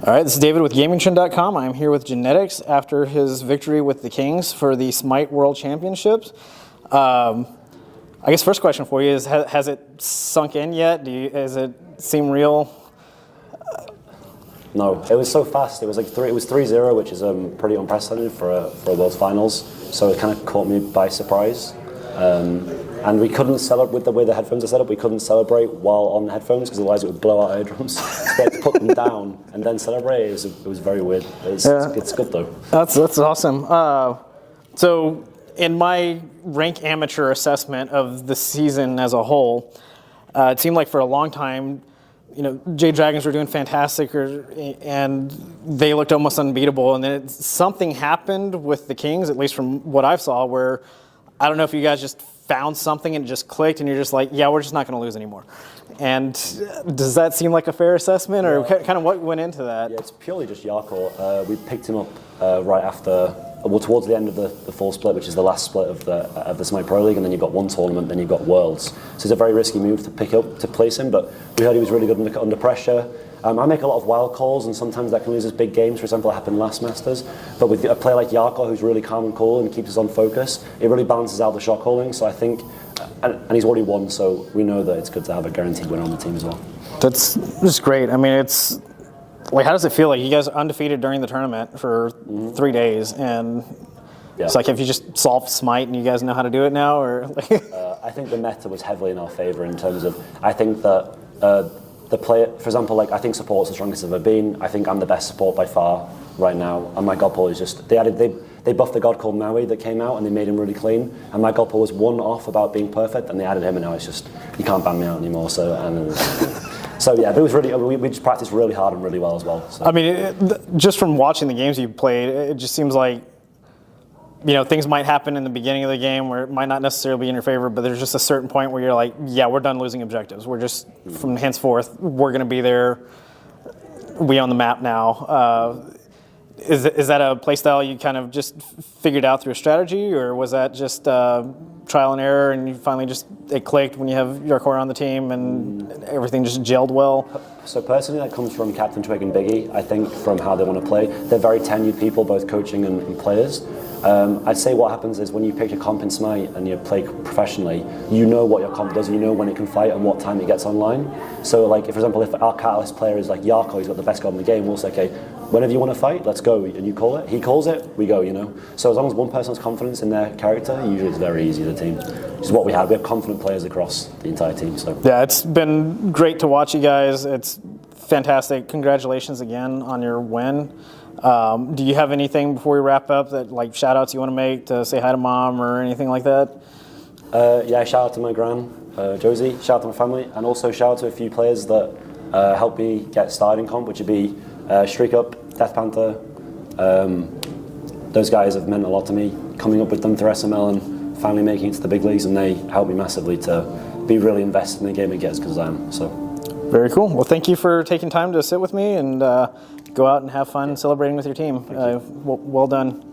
All right, this is David with GamingTrend.com. I'm here with Genetics after his victory with the Kings for the Smite World Championships. I guess first question for you is, has it sunk in yet? Does it seem real? No, it was so fast. It was like 3-0, which is pretty unprecedented for a World's Finals. So it kind of caught me by surprise. And we couldn't celebrate with the way the headphones are set up. We couldn't celebrate while on the headphones because otherwise it would blow out our eardrums. So we had to put them down and then celebrate. It was very weird. It's good though. That's awesome. So in my rank amateur assessment of the season as a whole, it seemed like for a long time, Jade Dragons were doing fantastic, and they looked almost unbeatable. And then something happened with the Kings, at least from what I saw, where I don't know if you guys just found something and it just clicked, and you're just like, yeah, we're just not going to lose anymore. And does that seem like a fair assessment, or kind of what went into that? Yeah, it's purely just Yarko. We picked him up right after, towards the end of the full split, which is the last split of the Smite Pro League, and then you've got one tournament, then you've got Worlds. So it's a very risky move to place him, but we heard he was really good under pressure. I make a lot of wild calls, and sometimes that can lose us big games. For example, it happened last Masters. But with a player like Yarko, who's really calm and cool and keeps us on focus, it really balances out the shot calling. So I think, and he's already won, so we know that it's good to have a guaranteed winner on the team as well. That's just great. I mean, it's like, how does it feel? Like, you guys are undefeated during the tournament for 3 days, and it's like, if you just solved Smite and you guys know how to do it now, or I think the meta was heavily in our favor in terms of, I think that the player, for example, like, I think support's the strongest it's ever been. I think I'm the best support by far right now, and my god pull is just, they buffed the god called Maui that came out, and they made him really clean, and my god pull was one off about being perfect, and they added him, and now it's just, you can't ban me out anymore. So yeah, but it was really, we just practiced really hard and really well as well. So. I mean, just from watching the games you played, it just seems like, things might happen in the beginning of the game where it might not necessarily be in your favor, but there's just a certain point where you're like, yeah, we're done losing objectives. We're just, from henceforth, we're going to be there. We own the map now. Is that a play style you kind of just figured out through a strategy, or was that just trial and error, and you finally it clicked when you have Yarko on the team and everything just gelled well? So personally, that comes from Captain Twig and Biggie, I think, from how they want to play. They're very tenured people, both coaching and players. I'd say what happens is when you pick a comp in Smite and you play professionally, you know what your comp does, you know when it can fight and what time it gets online. So like, for example, if our Catalyst player is like Yarko, he's got the best god in the game, we'll say, okay, whenever you want to fight, let's go, and you call it. He calls it, we go, So as long as one person has confidence in their character, usually it's very easy, the team. Which is what we have. We have confident players across the entire team. So yeah, it's been great to watch you guys. It's fantastic. Congratulations again on your win. Do you have anything before we wrap up, that like shout outs you want to make, to say hi to mom or anything like that? Yeah, shout out to my gran, Josie, shout out to my family, and also shout out to a few players that helped me get started in comp, which would be Shriek Up, Death Panther. Those guys have meant a lot to me, coming up with them through SML and finally making it to the big leagues, and they helped me massively to be really invested in the game and get as good as I am. So. Very cool. Well, thank you for taking time to sit with me and go out and have fun celebrating with your team. Well done.